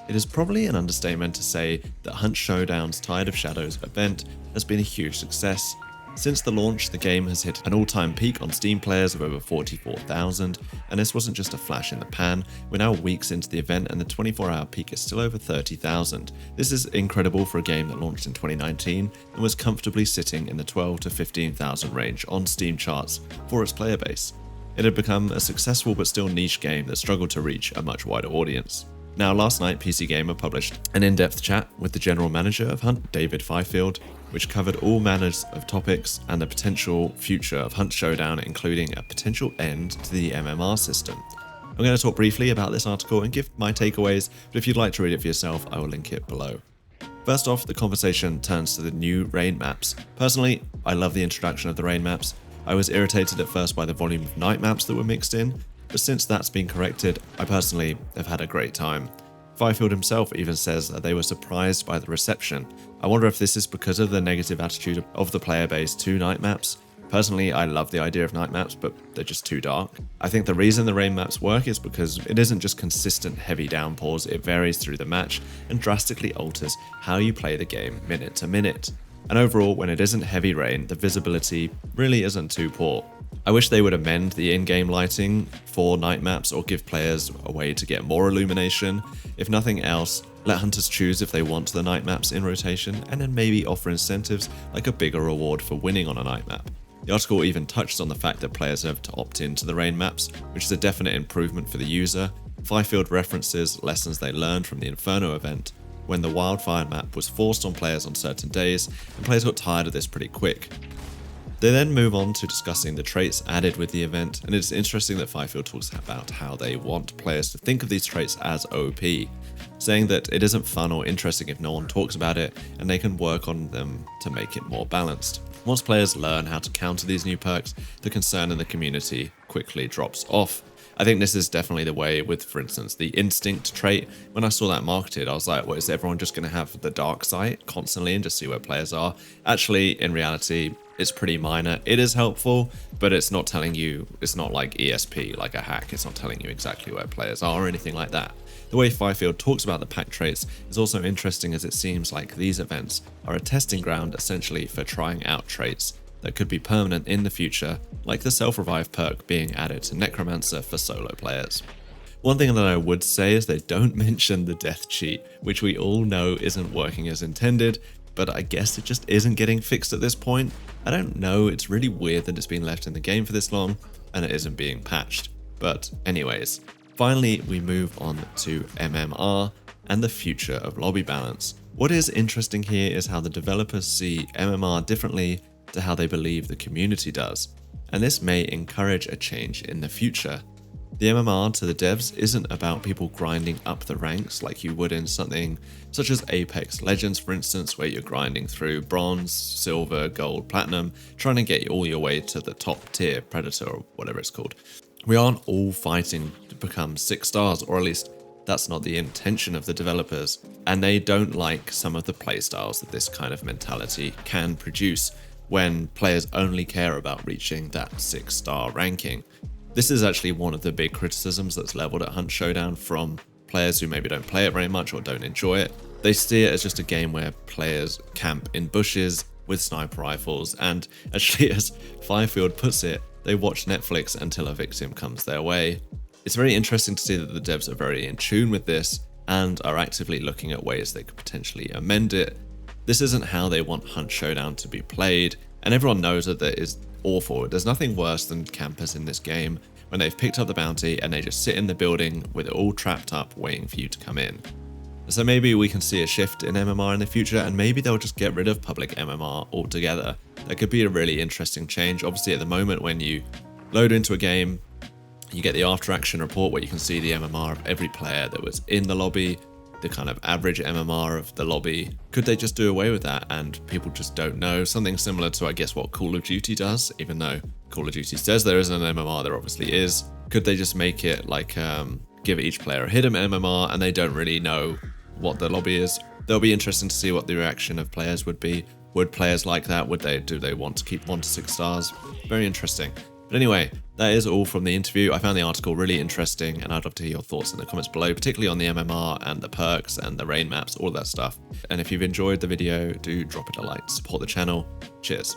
It is probably an understatement to say that Hunt Showdown's Tide of Shadows event has been a huge success. Since the launch, the game has hit an all-time peak on Steam players of over 44,000, and this wasn't just a flash in the pan. We're now weeks into the event and the 24-hour peak is still over 30,000. This is incredible for a game that launched in 2019 and was comfortably sitting in the 12 to 15,000 range on Steam charts for its player base. It had become a successful but still niche game that struggled to reach a much wider audience. Now, last night, PC Gamer published an in-depth chat with the general manager of Hunt, David Fifield, which covered all manners of topics and the potential future of Hunt Showdown, including a potential end to the MMR system. I'm going to talk briefly about this article and give my takeaways, but if you'd like to read it for yourself, I will link it below. First off, the conversation turns to the new rain maps. Personally, I love the introduction of the rain maps. I was irritated at first by the volume of night maps that were mixed in, but since that's been corrected, I personally have had a great time. Fifield himself even says that they were surprised by the reception. I wonder if this is because of the negative attitude of the player base to night maps. Personally, I love the idea of night maps, but they're just too dark. I think the reason the rain maps work is because it isn't just consistent heavy downpours, it varies through the match and drastically alters how you play the game minute to minute. And overall, when it isn't heavy rain, the visibility really isn't too poor. I wish they would amend the in-game lighting for night maps or give players a way to get more illumination. If nothing else, let hunters choose if they want the night maps in rotation, and then maybe offer incentives like a bigger reward for winning on a night map. The article even touched on the fact that players have to opt into the rain maps, which is a definite improvement for the user. Fifield references lessons they learned from the Inferno event, when the wildfire map was forced on players on certain days, and players got tired of this pretty quick. They then move on to discussing the traits added with the event, and it's interesting that Fifield talks about how they want players to think of these traits as OP, saying that it isn't fun or interesting if no one talks about it, and they can work on them to make it more balanced. Once players learn how to counter these new perks, the concern in the community quickly drops off. I think this is definitely the way with, for instance, the instinct trait. When I saw that marketed, I was like, what, is everyone just going to have the dark sight constantly and just see where players are? Actually, in reality, it's pretty minor. It is helpful, but it's not telling you, it's not like ESP, like a hack. It's not telling you exactly where players are or anything like that. The way Fifield talks about the pack traits is also interesting, as it seems like these events are a testing ground essentially for trying out traits that could be permanent in the future, like the self-revive perk being added to Necromancer for solo players. One thing that I would say is they don't mention the death cheat, which we all know isn't working as intended, but I guess it just isn't getting fixed at this point. I don't know, it's really weird that it's been left in the game for this long and it isn't being patched. But anyways, finally we move on to MMR and the future of lobby balance. What is interesting here is how the developers see MMR differently to how they believe the community does, and this may encourage a change in the future. The MMR to the devs isn't about people grinding up the ranks like you would in something such as Apex Legends, for instance, where you're grinding through bronze, silver, gold, platinum, trying to get all your way to the top tier, Predator or whatever it's called. We aren't all fighting to become 6 stars, or at least that's not the intention of the developers, and they don't like some of the playstyles that this kind of mentality can produce when players only care about reaching that 6-star ranking. This is actually one of the big criticisms that's leveled at Hunt Showdown from players who maybe don't play it very much or don't enjoy it. They see it as just a game where players camp in bushes with sniper rifles, and actually, as Fifield puts it, they watch Netflix until a victim comes their way. It's very interesting to see that the devs are very in tune with this and are actively looking at ways they could potentially amend it. This isn't how they want Hunt Showdown to be played, and everyone knows that that is awful. There's nothing worse than campers in this game when they've picked up the bounty and they just sit in the building with it all trapped up waiting for you to come in. So maybe we can see a shift in MMR in the future, and maybe they'll just get rid of public MMR altogether. That could be a really interesting change. Obviously at the moment when you load into a game, you get the after action report where you can see the MMR of every player that was in the lobby, the kind of average MMR of the lobby. Could they just do away with that and people just don't know? Something similar to, I guess, what Call of Duty does, even though Call of Duty says there isn't an MMR, there obviously is. Could they just make it like, give each player a hidden MMR and they don't really know what the lobby is? That'll be interesting to see what the reaction of players would be. Would players like that? Do they want to keep 1 to 6 stars? Very interesting. But anyway, that is all from the interview. I found the article really interesting, and I'd love to hear your thoughts in the comments below, particularly on the MMR and the perks and the rain maps, all that stuff. And if you've enjoyed the video, do drop it a like to support the channel. Cheers.